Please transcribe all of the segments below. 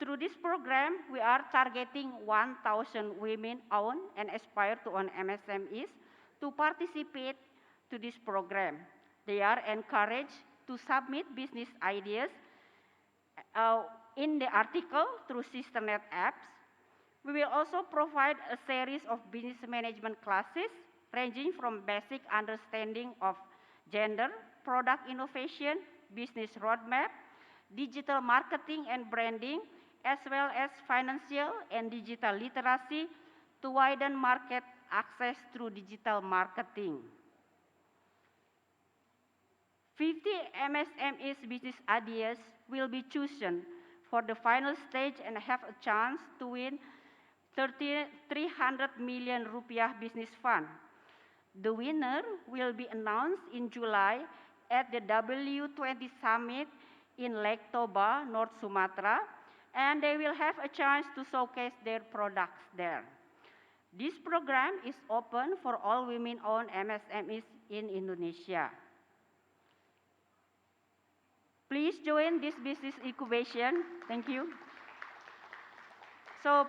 Through this program, we are targeting 1,000 women-owned and aspire-to-own MSMEs to participate to this program. They are encouraged to submit business ideas in the article through SisterNet apps. We will also provide a series of business management classes ranging from basic understanding of gender, product innovation, business roadmap, digital marketing and branding, as well as financial and digital literacy to widen market access through digital marketing. 50 MSMEs business ideas will be chosen for the final stage and have a chance to win 300 million rupiah business fund. The winner will be announced in July at the W20 Summit in Lake Toba, North Sumatra, and they will have a chance to showcase their products there. This program is open for all women-owned MSMEs in Indonesia. Please join this business incubation. Thank you. So,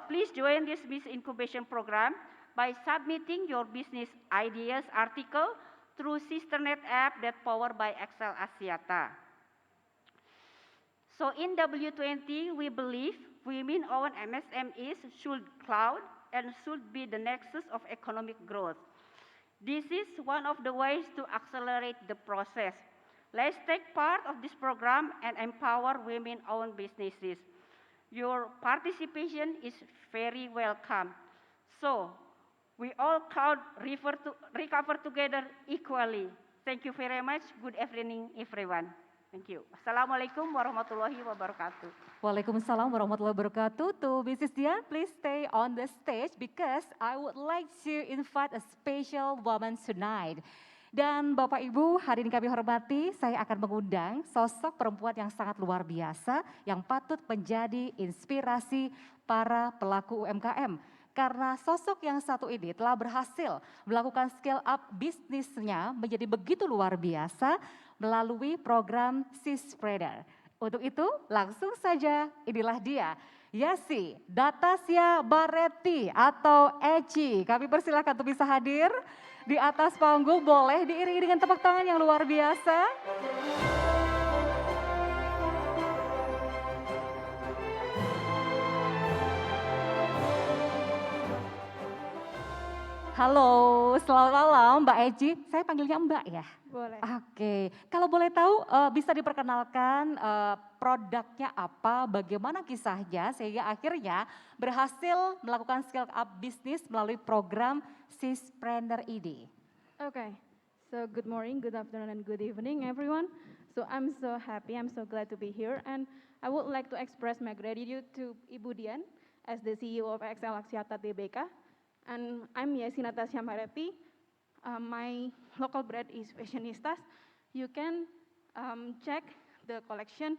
please join this business incubation program by submitting your business ideas article through SisterNet app that powered by XL Axiata. So in W20, we believe women-owned MSMEs should cloud and should be the nexus of economic growth. This is one of the ways to accelerate the process. Let's take part of this program and empower women-owned businesses. Your participation is very welcome. So, we all cloud recover together equally. Thank you very much. Good evening, everyone. Thank you. Assalamualaikum warahmatullahi wabarakatuh. Waalaikumsalam warahmatullahi wabarakatuh. To Mrs. Dian, please stay on the stage because I would like to invite a special woman tonight. Dan Bapak Ibu hadirin kami hormati, saya akan mengundang sosok perempuan yang sangat luar biasa yang patut menjadi inspirasi para pelaku UMKM. Karena sosok yang satu ini telah berhasil melakukan scale up bisnisnya menjadi begitu luar biasa melalui program Sispreader. Untuk itu langsung saja inilah dia, Yasi Datasya Bareti atau Eci. Kami persilahkan untuk bisa hadir di atas panggung, boleh diiringi dengan tepuk tangan yang luar biasa. Halo, selamat malam Mbak Eci. Saya panggilnya Mbak ya? Boleh. Oke, kalau boleh tahu bisa diperkenalkan produknya apa, bagaimana kisahnya sehingga akhirnya berhasil melakukan scale up bisnis melalui program Sispreneur ini. Okay, so good morning, good afternoon, and good evening everyone. So I'm so happy, I'm so glad to be here, and I would like to express my gratitude to Ibu Dian as the CEO of XL Axiata Tbk. And I'm Yasi Natasha Bareti. My local brand is Fashionistas. You can check the collection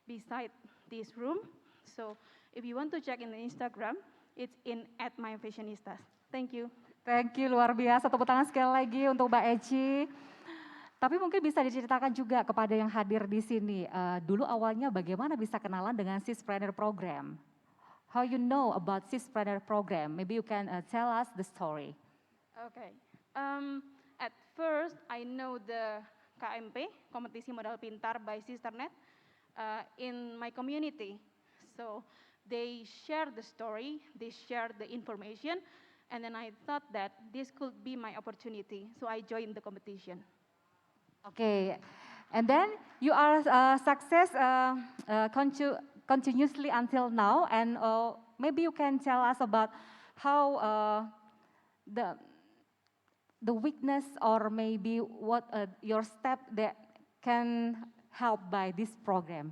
beside this room. So if you want to check in the Instagram, it's in @myfashionistas. Thank you. Thank you, luar biasa. Tepuk tangan sekali lagi untuk Mbak Eci. Tapi mungkin bisa diceritakan juga kepada yang hadir di sini, dulu awalnya bagaimana bisa kenalan dengan Sispreneur program? How you know about Sispreneur program? Maybe you can tell us the story. Okay. At first, I know the KMP, Kompetisi Modal Pintar by SisterNet, in my community. So they share the story, they share the information, and then I thought that this could be my opportunity. So I joined the competition. Okay, and then you are success continuously until now, and maybe you can tell us about how the weakness or maybe what your step that can help by this program.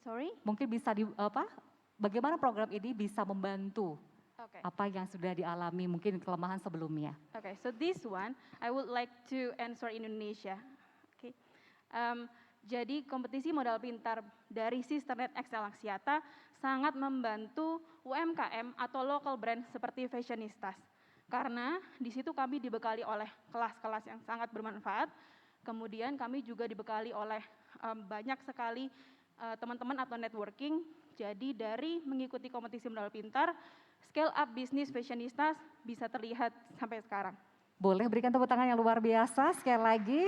Sorry? Mungkin bisa bagaimana program ini bisa membantu apa yang sudah dialami mungkin kelemahan sebelumnya. Okay, so this one I would like to answer in Indonesia. Okay. Jadi kompetisi modal pintar dari SisterNet XL Axiata sangat membantu UMKM atau local brand seperti Fashionistas. Karena di situ kami dibekali oleh kelas-kelas yang sangat bermanfaat. Kemudian kami juga dibekali oleh banyak sekali teman-teman atau networking. Jadi dari mengikuti kompetisi modal pintar, scale up bisnis fashionistas bisa terlihat sampai sekarang. Boleh berikan tepuk tangan yang luar biasa sekali lagi.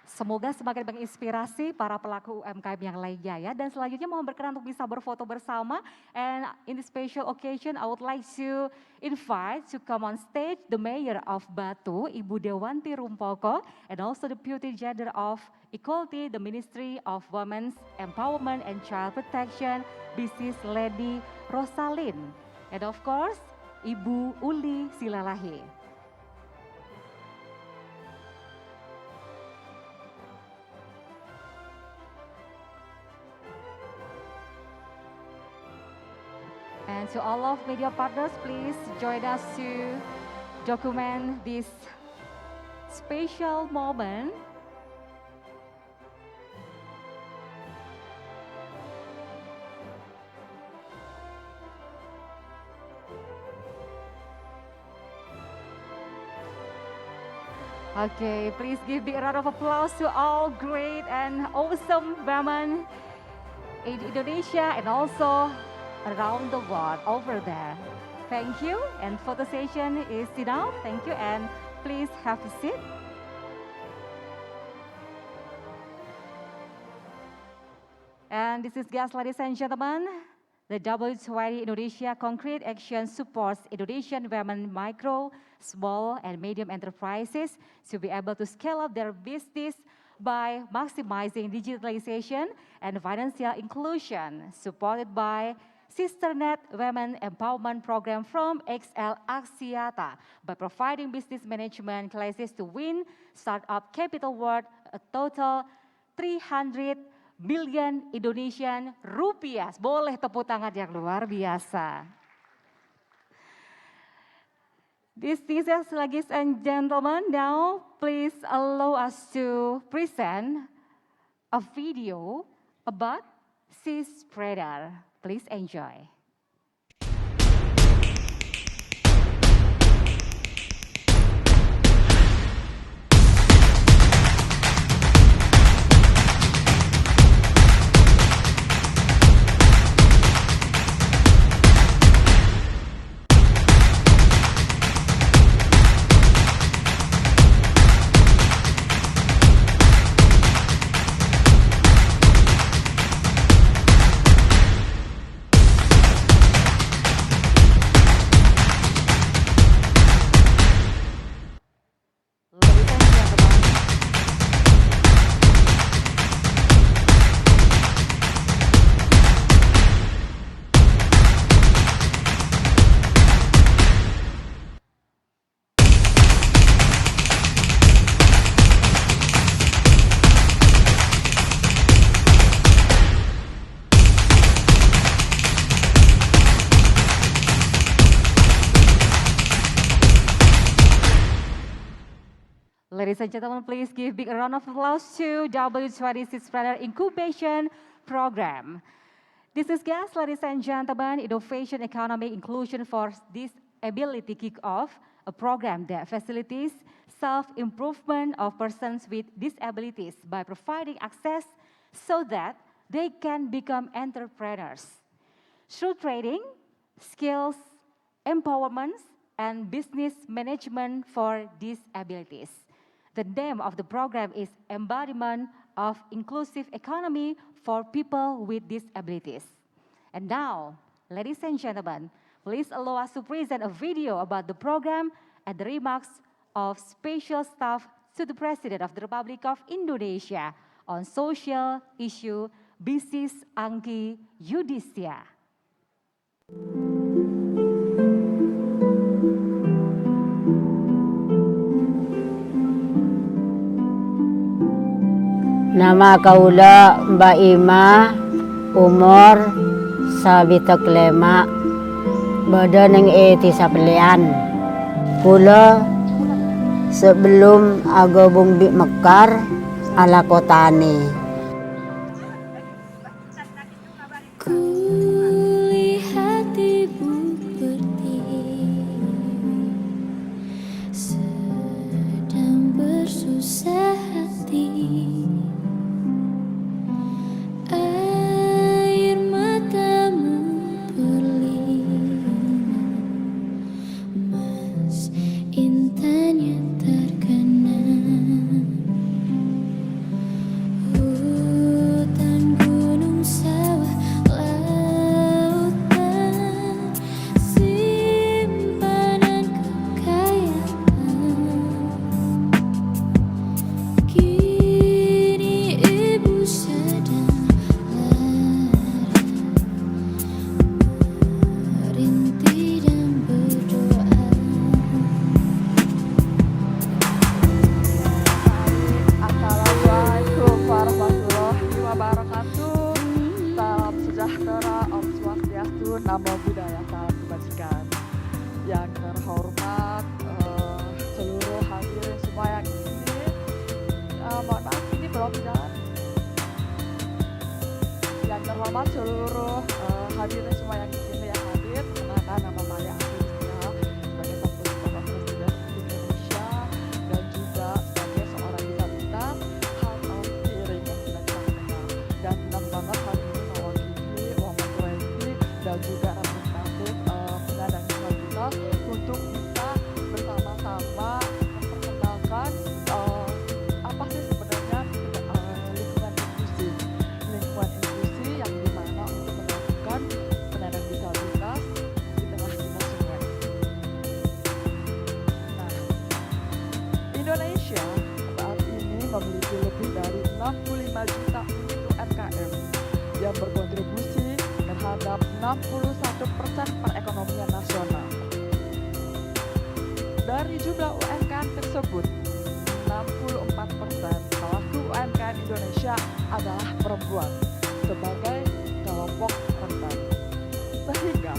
Semoga semakin menginspirasi para pelaku UMKM yang lainnya ya. Dan selanjutnya mohon berkenan untuk bisa berfoto bersama. And in this special occasion, I would like to invite to come on stage the Mayor of Batu, Ibu Dewanti Rumpoko, and also the Deputy Gender of Equality, the Ministry of Women's Empowerment and Child Protection, Mrs. Lady Rosalin. And of course, Ibu Uli Silalahi. And to all of media partners, please join us to document this special moment. Okay, please give big round of applause to all great and awesome women in Indonesia and also around the world over there. Thank you, and photo session is enough. Thank you, and please have a seat. And this is, guys, ladies and gentlemen, the W20 Indonesia Concrete Action supports Indonesian women micro, small, and medium enterprises to be able to scale up their business by maximizing digitalization and financial inclusion, supported by SisterNet Women Empowerment Program from XL Axiata by providing business management classes to win startup capital worth a total 300 million Indonesian rupiah. Boleh tepuk tangan yang luar biasa. Distinguished ladies and gentlemen, now please allow us to present a video about Sis Spreader. Please enjoy. Ladies and gentlemen, please give big round of applause to W20 Sis Spreader Incubation Program. This is, guys, ladies and gentlemen, Innovation Economy Inclusion for Disability Kickoff, a program that facilitates self-improvement of persons with disabilities by providing access so that they can become entrepreneurs. Through training, skills, empowerment, and business management for disabilities. The name of the program is Embodiment of Inclusive Economy for People with Disabilities. And now, ladies and gentlemen, please allow us to present a video about the program and the remarks of special staff to the President of the Republic of Indonesia on social issue, Mrs. Angki Yudhistia. Nama kaula Mbak Ima, umur sabitak lema, badan ng sapelian. Kula sebelum agabong mekar ala kotani. Kulihat ibu berdiri sedang bersusah hati. sejahtera, Om Swastiastu, Namo Buddhaya, salam kebajikan. Yang terhormat seluruh hadirin semua yang di sini. Mohon maaf, ini belum jalan. Yang terhormat seluruh hadirin semua yang di sini yang hadir, perkenalkan nama saya Agustina sebagai staf khusus Bapak Presiden Republik Indonesia dan juga sebagai seorang disabilitas Heart of Hearing yang sudah kita dengar. Dan senang banget hari ini mewakili Women 20 dan juga representatif penyandang disabilitas untuk bisa bersama-sama memperkenalkan apa sih sebenarnya lingkungan inklusi yang dimana untuk melakukan penyandang disabilitas di tengah kita semua. Nah, Indonesia saat ini memiliki lebih dari 65 juta unit UMKM yang berkontribusi terhadap 61% perekonomian nasional. Dari jumlah UMKM tersebut, 64% pelaku UMKM Indonesia adalah perempuan sebagai kelompok rentan. Sehingga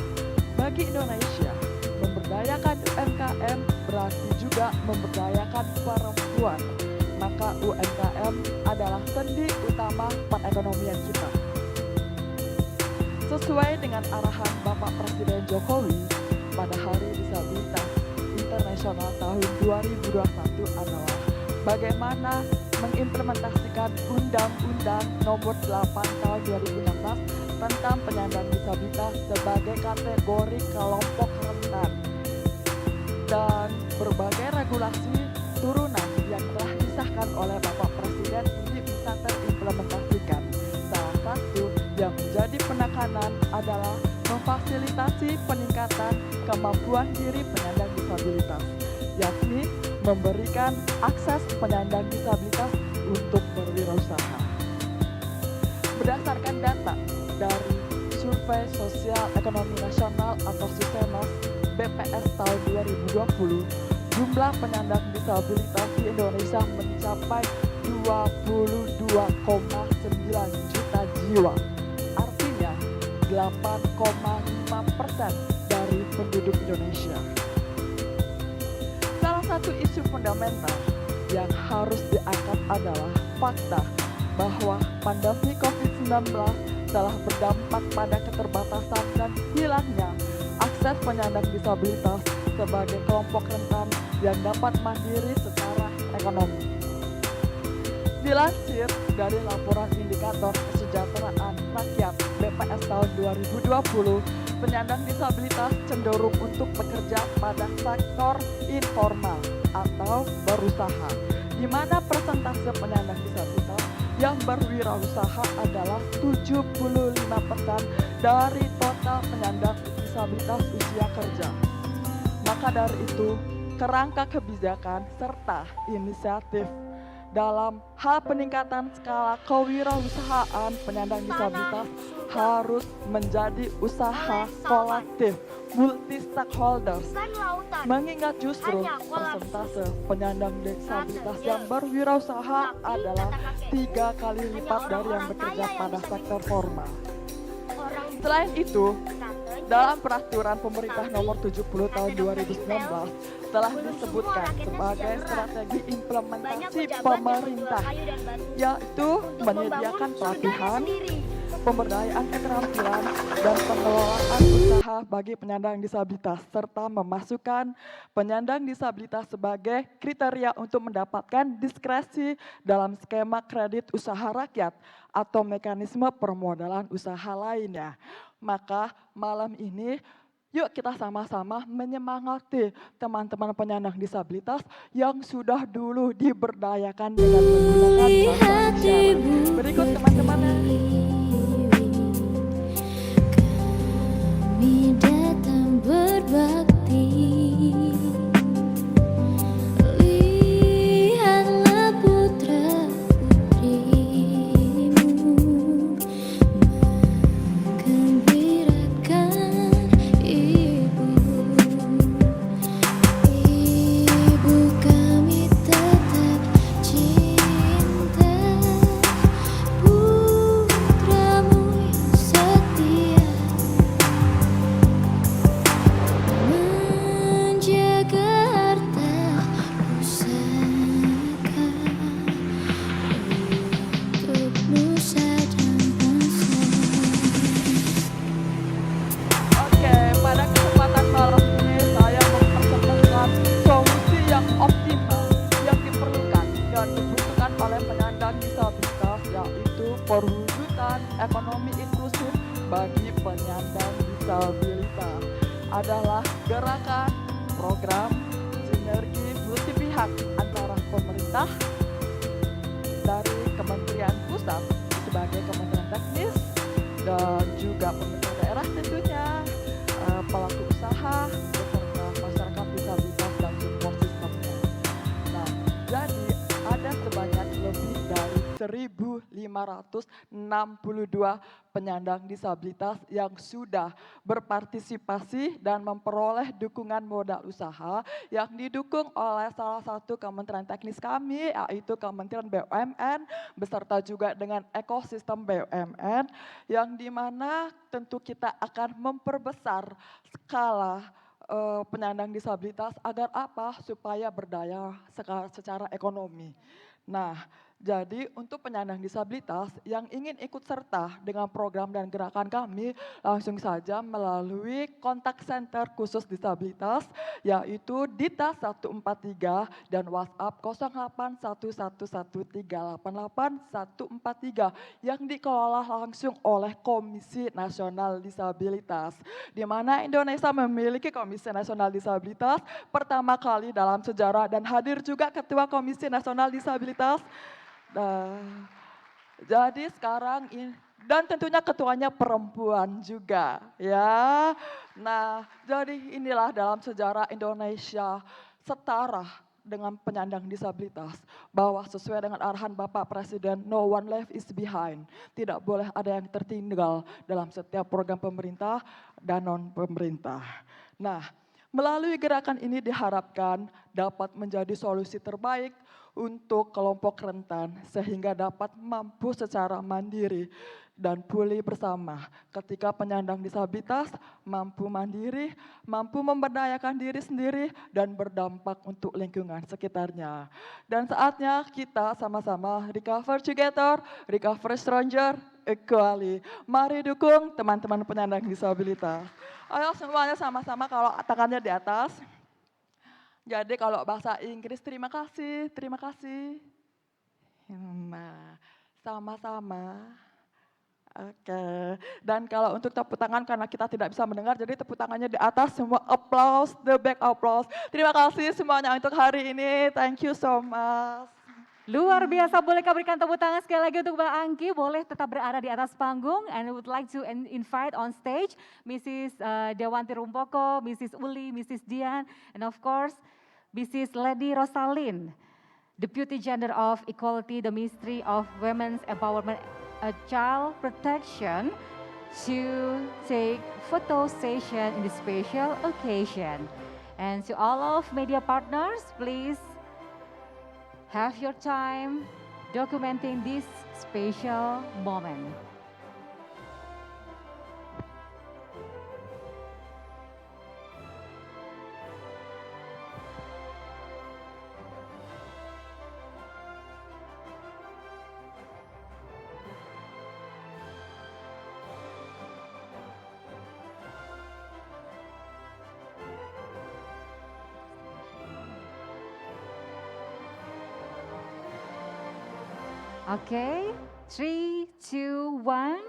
bagi Indonesia, memberdayakan UMKM berarti juga memberdayakan perempuan. Maka UMKM adalah sendi utama perekonomian kita. Sesuai dengan arahan Bapak Presiden Jokowi pada Hari Disabilitas Internasional tahun 2021 adalah bagaimana mengimplementasikan Undang-Undang Nomor 8 Tahun 2016 tentang penyandang disabilitas sebagai kategori kelompok rentan dan berbagai regulasi turunan yang telah disahkan oleh Bapak Presiden ini bisa terimplementasikan. Salah satu yang menjadi penekanan adalah memfasilitasi peningkatan kemampuan diri penyandang disabilitas, yakni memberikan akses penyandang disabilitas untuk berwirausaha. Berdasarkan data dari Survei Sosial Ekonomi Nasional atau SUSENAS BPS tahun 2020, jumlah penyandang disabilitas di Indonesia mencapai 22,9 juta jiwa. Artinya 8,5% dari penduduk Indonesia. Salah satu isu fundamental yang harus diangkat adalah fakta bahwa pandemi COVID-19 telah berdampak pada keterbatasan dan hilangnya akses penyandang disabilitas sebagai kelompok rentan yang dapat mandiri secara ekonomi. Dilansir dari laporan indikator kesejahteraan rakyat BPS tahun 2020, penyandang disabilitas cenderung untuk bekerja pada sektor informal atau berusaha, di mana persentase penyandang disabilitas yang berwirausaha adalah 75% dari total penyandang disabilitas usia kerja. Maka dari itu, kerangka kebijakan serta inisiatif dalam hal peningkatan skala kewirausahaan penyandang disabilitas harus menjadi usaha kolektif multi stakeholders, mengingat justru persentase penyandang disabilitas yang berwirausaha adalah 3 kali lipat dari yang bekerja pada sektor formal. Selain itu, dalam peraturan pemerintah nomor 70 tahun 2019 telah disebutkan sebagai strategi implementasi pemerintah, yaitu menyediakan pelatihan, pemberdayaan keterampilan, dan pengelolaan usaha bagi penyandang disabilitas, serta memasukkan penyandang disabilitas sebagai kriteria untuk mendapatkan diskresi dalam skema kredit usaha rakyat atau mekanisme permodalan usaha lainnya. Maka malam ini yuk kita sama-sama menyemangati teman-teman penyandang disabilitas yang sudah dulu diberdayakan dengan menggunakan bahasa isyarat. Berikut teman-teman. Kami datang berbakti, lihatlah putra putrimu menggembirakan ibu. Ibu kami tetap cinta, gerakan ekonomi inklusif bagi penyandang disabilitas adalah gerakan program sinergi multi pihak antara pemerintah dari Kementerian Pusat sebagai Kementerian Teknis dan juga pemerintah daerah tentunya, pelaku usaha beserta masyarakat disabilitas dan support systemnya. Nah, jadi ada sebanyak lebih dari 1.562 penyandang disabilitas yang sudah berpartisipasi dan memperoleh dukungan modal usaha yang didukung oleh salah satu kementerian teknis kami, yaitu Kementerian BUMN, beserta juga dengan ekosistem BUMN, yang dimana tentu kita akan memperbesar skala penyandang disabilitas agar apa? Supaya berdaya secara ekonomi. Nah, jadi untuk penyandang disabilitas yang ingin ikut serta dengan program dan gerakan kami langsung saja melalui kontak center khusus disabilitas yaitu Dita 143 dan WhatsApp 08111388 yang dikelola langsung oleh Komisi Nasional Disabilitas. Di mana Indonesia memiliki Komisi Nasional Disabilitas pertama kali dalam sejarah dan hadir juga Ketua Komisi Nasional Disabilitas. Nah, jadi sekarang dan tentunya ketuanya perempuan juga ya. Nah, jadi inilah dalam sejarah Indonesia setara dengan penyandang disabilitas bahwa sesuai dengan arahan Bapak Presiden no one left is behind. Tidak boleh ada yang tertinggal dalam setiap program pemerintah dan non pemerintah. Nah, melalui gerakan ini diharapkan dapat menjadi solusi terbaik untuk kelompok rentan sehingga dapat mampu secara mandiri dan pulih bersama ketika penyandang disabilitas mampu mandiri, mampu memberdayakan diri sendiri dan berdampak untuk lingkungan sekitarnya. Dan saatnya kita sama-sama recover together, recover stronger, equally. Mari dukung teman-teman penyandang disabilitas. Ayo semuanya sama-sama kalau tangannya di atas. Jadi kalau bahasa Inggris terima kasih, terima kasih. Nah, sama-sama. Oke, dan kalau untuk tepuk tangan karena kita tidak bisa mendengar, jadi tepuk tangannya di atas, semua applause, the back applause. Terima kasih semuanya untuk hari ini, thank you so much. Luar biasa, boleh kami berikan tepuk tangan sekali lagi untuk Mbak Angki, boleh tetap berada di atas panggung. And I would like to invite on stage Mrs. Dewanti Rumpoko, Mrs. Uli, Mrs. Dian, and of course Mrs. Lady Rosalind, Deputy Gender of Equality, the Ministry of Women's Empowerment and Child Protection, to take photo session in this special occasion. And to all of media partners, please have your time documenting this special moment. Okay, 3, 2, 1.